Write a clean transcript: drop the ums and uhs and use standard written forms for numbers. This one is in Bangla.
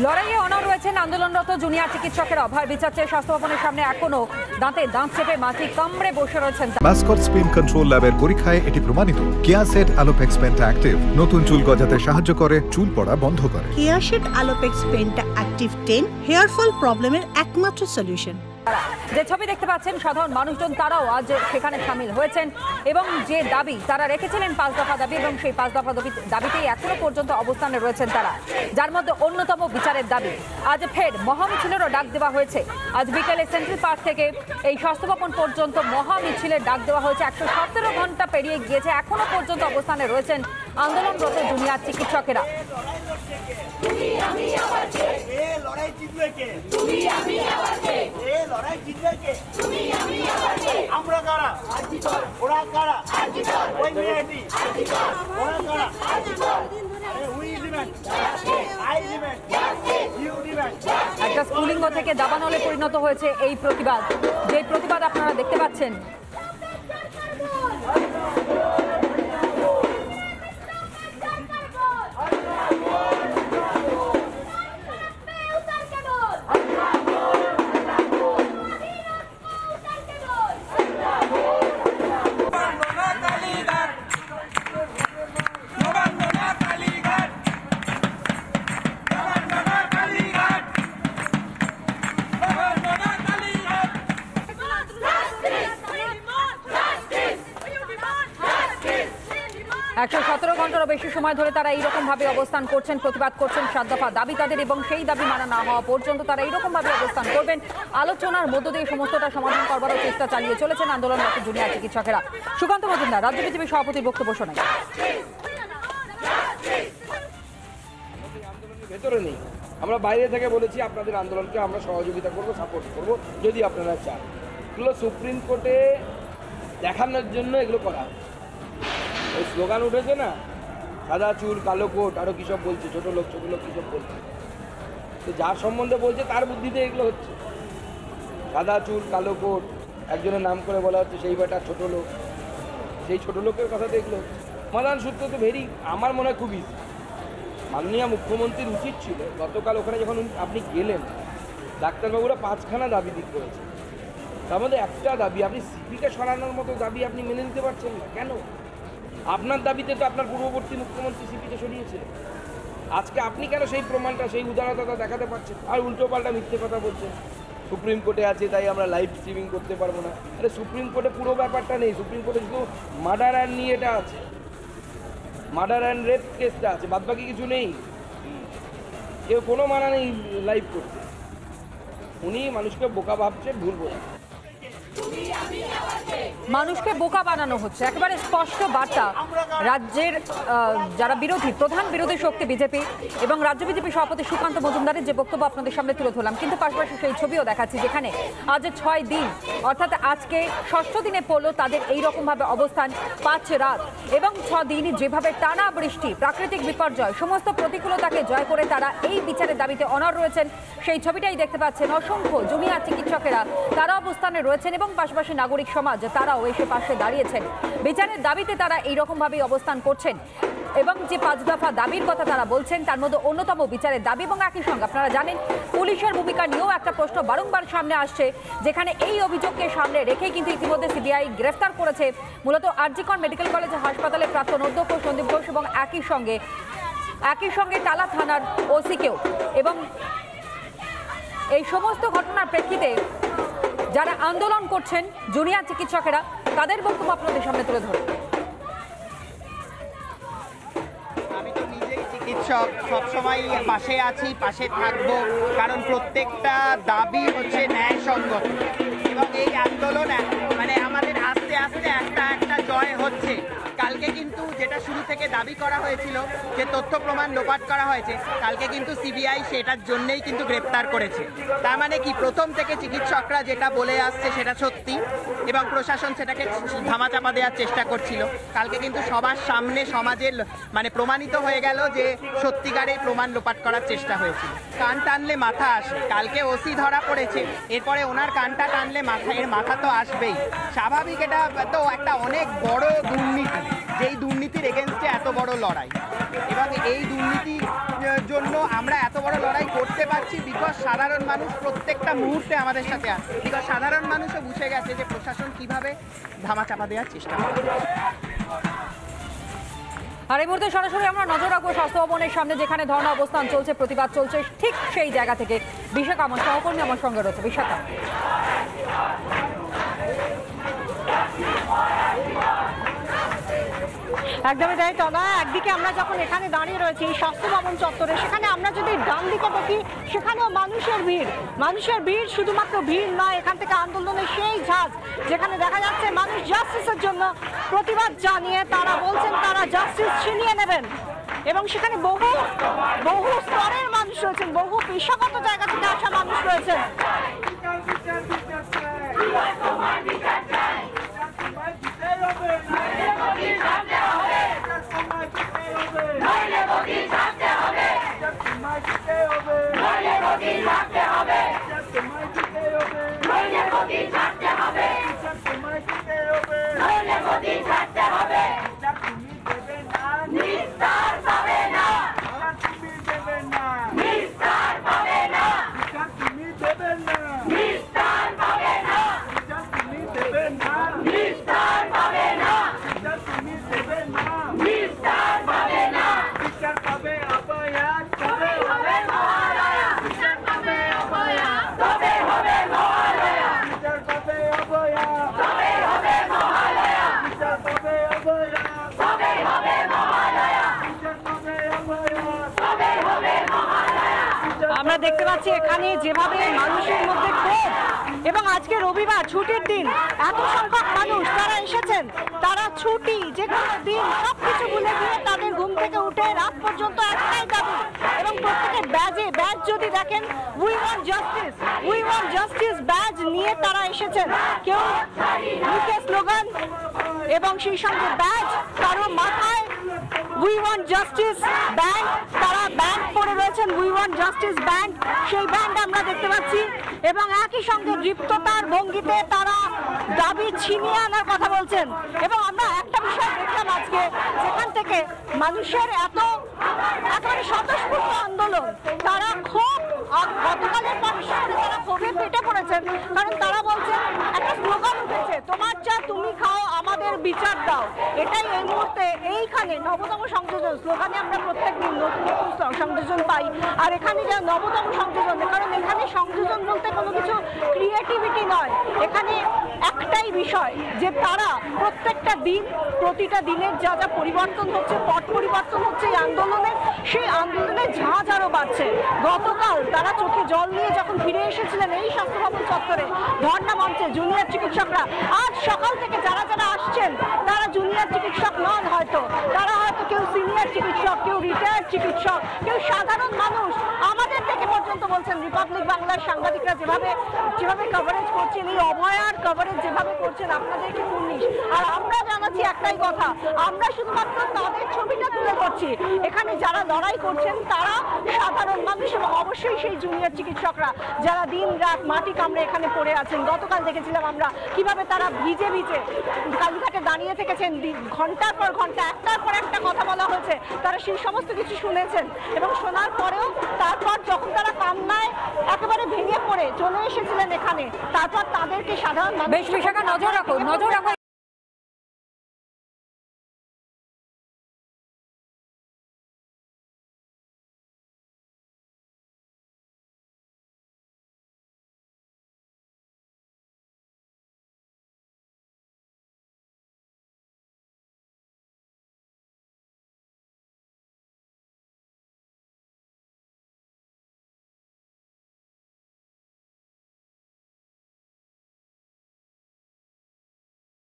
লড়াইয়ে অনড় রয়েছেন আন্দোলনরত জুনিয়র চিকিৎসকেরা। অভয় বিচার চেয়ে স্বাস্থ্য ভবনের সামনে এখনো দাঁতে দাঁত চেপে মাটি কামড়ে বসে রয়েছেন। মাসকট স্পিন কন্ট্রোল ল্যাবের পরীক্ষায় এটি প্রমাণিত। কেয়াসেট আলোপেক্স পেন্টা অ্যাক্টিভ নতুন চুল গজাতে সাহায্য করে, চুল পড়া বন্ধ করে। কেয়াসেট আলোপেক্স পেন্টা অ্যাক্টিভ 10 হেয়ার ফল প্রবলেমের একমাত্র সলিউশন। যে ছবি দেখতে পাচ্ছেন সাধারণ মানুষজন তারাও আজ সেখানে সামিল হয়েছেন এবং যে দাবি তারা রেখেছিলেন 5 দফা দাবি, এবং সেই 5 দফা দাবিতেই এখনো পর্যন্ত অবস্থানে রয়েছেন তারা, যার মধ্যে অন্যতম বিচারের দাবি। আজ ফের মহামিছিলেরও ডাক দেওয়া হয়েছে। আজ বিকেলে সেন্ট্রাল পার্ক থেকে এই স্বাস্থ্য ভবন পর্যন্ত মহামিছিলের ডাক দেওয়া হয়েছে। 117 ঘন্টা পেরিয়ে গিয়েছে, এখনো পর্যন্ত অবস্থানে রয়েছেন আন্দোলনরত জুনিয়র চিকিৎসকেরা। একটা স্ফুলিঙ্গ থেকে দাবানলে পরিণত হয়েছে এই প্রতিবাদ, যে প্রতিবাদ আপনারা দেখতে পাচ্ছেন। একশো 17 ঘন্টারও বেশি সময় ধরে তারা এইরকম ভাবে অবস্থান করছেন, প্রতিবাদ করছেন। 7 দফা দাবি তাদের, এবং সেই দাবি মানা না হওয়া পর্যন্ত তারা এইরকম ভাবে অবস্থান করবেন। আলোচনার মধ্য দিয়ে সমস্তটা সমাধান করবারও চেষ্টা চালিয়ে চলেছেন আন্দোলনরত জুনিয়র চিকিৎসকেরা। সুকান্ত মজুমদার, রাজ্য বিজেপি সভাপতির বক্তব্য শোনায়। ভেতরে নেই, আমরা বাইরে থেকে বলেছি আপনাদের আন্দোলনকে আমরা সহযোগিতা করব, সাপোর্ট করব যদি আপনারা চান। এগুলো সুপ্রিম কোর্টে দেখানোর জন্য এগুলো করা। ওই স্লোগান উঠেছে না, সাদা চুল কালো কোট, আরও কী সব বলছে, ছোটো লোক কী সব বলছে। তো যার সম্বন্ধে বলছে তার বুদ্ধিতে এগুলো হচ্ছে। সাদা চুল কালো কোট, একজনের নাম করে বলা হচ্ছে সেই বেটা ছোটো লোক, সেই ছোটো লোকের কথাতে এগুলো হচ্ছে। সমাধান সূত্র তো আমার মনে হয় খুব ইজি। মাননীয় মুখ্যমন্ত্রীর উচিত ছিল গতকাল ওখানে যখন আপনি গেলেন, ডাক্তারবাবুরা 5খানা দাবি দিক করেছে, তার মধ্যে একটা দাবি আপনি সিপিকে সরানোর মতো দাবি আপনি মেনে নিতে পারছেন না কেন? আপনার দাবিতে তো আপনার পূর্ববর্তী মুখ্যমন্ত্রী সিপিকে সরিয়েছিলেন। আজকে আপনি কেন সেই প্রমাণটা, সেই উদারতা দেখাতে পারছেন? আর উল্টো পাল্টা মিথ্যে কথা বলছেন। সুপ্রিম কোর্টে আছে তাই আমরা লাইভ স্ট্রিমিং করতে পারবো না। আরে সুপ্রিম কোর্টে পুরো ব্যাপারটা নেই, সুপ্রিম কোর্টে শুধু মার্ডার অ্যান্ড নিয়ে এটা আছে, মার্ডার অ্যান্ড রেপ কেসটা আছে, বাদবাকি কিছু নেই। কেউ কোনো মানা নেই লাইভ করতে। উনি মানুষকে বোকা ভাবছে, ভুল বোঝা। মানুষকে বোকা বানানো হচ্ছে, একেবারে স্পষ্ট বার্তা রাজ্যের যারা বিরোধী, প্রধান বিরোধী শক্তি বিজেপি এবং রাজ্য বিজেপি সভাপতি সুকান্ত মজুমদারের যে বক্তব্য আপনাদের সামনে তুলে ধরলাম, কিন্তু পাশাপাশি সেই ছবিও দেখাচ্ছি যেখানে আজ 6 দিন, অর্থাৎ আজকে 6ষ্ঠ দিনে পড়লো তাদের এইরকমভাবে অবস্থান। 5 রাত এবং 6 দিন যেভাবে টানা বৃষ্টি, প্রাকৃতিক বিপর্যয়, সমস্ত প্রতিকূলতাকে জয় করে তারা এই বিচারের দাবিতে অনড় রয়েছেন। সেই ছবিটাই দেখতে পাচ্ছেন। অসংখ্য জুনিয়র চিকিৎসকেরা তারা অবস্থানে রয়েছেন এবং পাশাপাশি নাগরিক সমাজ তারাও এসে পাশে দাঁড়িয়েছেন। বিচারের দাবিতে তারা এইরকমভাবেই অবস্থান করছেন এবং যে 5 দফা দাবির কথা তারা বলছেন তার মধ্যে অন্যতম বিচারের দাবি। এবং একই সঙ্গে আপনারা জানেন পুলিশের ভূমিকা নিয়েও একটা প্রশ্ন বারংবার সামনে আসছে, যেখানে এই অভিযোগকে সামনে রেখেই কিন্তু ইতিমধ্যে সিবিআই গ্রেফতার করেছে মূলত আরজিকর মেডিকেল কলেজ হাসপাতালের প্রাক্তন অধ্যক্ষ সন্দীপ ঘোষ এবং একই সঙ্গে টালা থানার ওসিকেও। এবং এই সমস্ত ঘটনার প্রেক্ষিতে যারা আন্দোলন করছেন জুনিয়র চিকিৎসকেরা, তাদের বক্তব্য আপনাদের সামনে তুলে ধরব। আমি তো নিজেই চিকিৎসক, সবসময় পাশে আছি, পাশে থাকবো, কারণ প্রত্যেকটা দাবি হচ্ছে ন্যায়সঙ্গত এবং এই আন্দোলন মানে আমাদের আস্তে আস্তে একটা জয় হচ্ছে। কালকে কিন্তু যেটা শুরু থেকে দাবি করা হয়েছিল যে তথ্য প্রমাণ লোপাট করা হয়েছে, কালকে কিন্তু সিবিআই সেটার জন্যই কিন্তু গ্রেপ্তার করেছে। তার মানে কি প্রথম থেকে চিকিৎসকরা যেটা বলে আসছে সেটা সত্যি এবং প্রশাসন সেটাকে ধামাচাপা দেওয়ার চেষ্টা করছিল। কালকে কিন্তু সবার সামনে সমাজের মানে প্রমাণিত হয়ে গেল যে সত্যিকারেই প্রমাণ লোপাট করার চেষ্টা হয়েছিল। কান টানলে মাথা আসে, কালকে ওসি ধরা পড়েছে, এরপরে ওনার কানটা টানলে মাথা তো আসবেই, স্বাভাবিক। এটা তো একটা অনেক বড় দুর্নীতি, যেই দুর্নীতির এগেনস্টে এত বড় লড়াই, এবং এই দুর্নীতির জন্য আমরা এত বড় লড়াই করতে পারছি বিকজ সাধারণ মানুষ প্রত্যেকটা মুহূর্তে আমাদের সাথে আছে, বিকজ সাধারণ মানুষও বুঝে গেছে যে প্রশাসন কিভাবে ধামাচাপা দেওয়ার চেষ্টা করে। আর এই মুহূর্তে সরাসরি আমরা নজর রাখবো স্বাস্থ্য ভবনের সামনে, যেখানে ধর্ণা অবস্থান চলছে, প্রতিবাদ চলছে, ঠিক সেই জায়গা থেকে বিশাখা আমার সহকর্মী আমার সঙ্গে রয়েছে। বিশাখা, একদমই তাই তলা। একদিকে আমরা যখন এখানে দাঁড়িয়ে রয়েছি স্বাস্থ্য ভবন চত্বরে, সেখানে আমরা যদি ডান দিকে দেখি সেখানেও মানুষের ভিড় শুধুমাত্র ভিড় নয়, এখান থেকে আন্দোলনের সেই ঝাঁজ, যেখানে দেখা যাচ্ছে মানুষ জাস্টিসের জন্য প্রতিবাদ জানিয়ে তারা বলছেন তারা জাস্টিস ছিনিয়ে নেবেন। এবং সেখানে বহু স্তরের মানুষ রয়েছেন, বহু পেশাগত জায়গা থেকে আসা মানুষ রয়েছেন। আমরা দেখতে পাচ্ছি এখানে যেভাবে মানুষের মধ্যে ক্ষোভ, এবং আজকে রবিবার ছুটির দিন, এত সংখ্যক মানুষ তারা এসেছেন, তারা ছুটি যে কোনো দিন সবকিছু ভুলে গিয়ে তাদের ঘুম থেকে উঠে রাত পর্যন্ত একটাই দাবি, এবং প্রত্যেকের ব্যাজ যদি দেখেন উই ওয়ান্ট জাস্টিস ব্যাজ নিয়ে তারা এসেছেন। কেউ মুখে স্লোগান এবং সেই সঙ্গে ব্যাজ, কারো মাথায় উই ওয়ান্ট জাস্টিস ব্যান্ড, তারা ব্যান্ড পরে রয়েছেন উই ওয়ান্ট জাস্টিস ব্যান্ড, সেই ব্যান্ড আমরা দেখতে পাচ্ছি। এবং একই সঙ্গে দৃপ্ততার ভঙ্গিতে তারা দাবি ছিনিয়ে আনার কথা বলছেন। এবং আমরা একটা বিষয় দেখলাম আজকে, যেখান থেকে মানুষের একেবারে স্বতঃস্ফূর্ত আন্দোলন, তারা খুব গতকালের মানুষের তারা ক্ষোভে পেটে পড়েছেন, কারণ তারা বলছেন একটা স্লোগান উঠেছে, তোমার চা তুমি খাও আমাদের বিচার দাও। এটাই এই মুহূর্তে এইখানে নবতম সংযোজন স্লোগানে আমরা প্রত্যেকদিন নতুন নতুন সংযোজন পাই, আর এখানে যা নবতম সংযোজন, কারণ এখানে সংযোজন বলতে কোনো কিছু ক্রিয়েটিভিটি নয়, এখানে একটাই বিষয় যে তারা প্রত্যেকটা দিন, প্রতিটা দিনের যা যা পরিবর্তন হচ্ছে, পট পরিবর্তন হচ্ছে এই আন্দোলনের, সেই আন্দোলনের ঝাঁজ আরও বাড়ছে। গতকাল তারা চোখে জল নিয়ে যখন ফিরে এসেছিলেন এই স্বাস্থ্য ভবন চত্বরে ধর্ণা মঞ্চে জুনিয়র চিকিৎসকরা, আজ সকাল থেকে যারা আসছেন তারা জুনিয়র চিকিৎসক নন, তারা হয়তো কেউ সিনিয়র চিকিৎসক, কেউ রিটায়ার্ড চিকিৎসক, কেউ সাধারণ মানুষ। আমাদের থেকে পর্যন্ত বলছেন রিপাবলিক বাংলার সাংবাদিকরা যেভাবে কভারেজ করছেন, এই অভয়ার কভারেজ যেভাবে করছেন আপনাদেরকে পুলিশ, আর আমরা জানাচ্ছি একটাই কথা, আমরা শুধুমাত্র তাদের ছবিটা তুলে ধরছি। এখানে যারা লড়াই করছেন তারা সাধারণ মানুষ, এবং অবশ্যই সেই জুনিয়র চিকিৎসকরা যারা দিন রাত মাটি কামড়ে এখানে পড়ে আছেন। গতকাল দেখেছিলাম আমরা কিভাবে তারা ভিজে কালীঘাটে দাঁড়িয়ে থেকেছেন, ঘন্টার পর ঘন্টা, একটার পর একটা কথা বলা হয়েছে, তারা সেই সমস্ত কিছু শুনেছেন, এবং শোনার পরেও তারপর যখন তারা কান্নায় একেবারে ভেঙে পড়ে চলে এসেছিলেন এখানে, তারপর তাদেরকে সাধারণ মানুষ বেশ বিশাখা, নজর রাখো।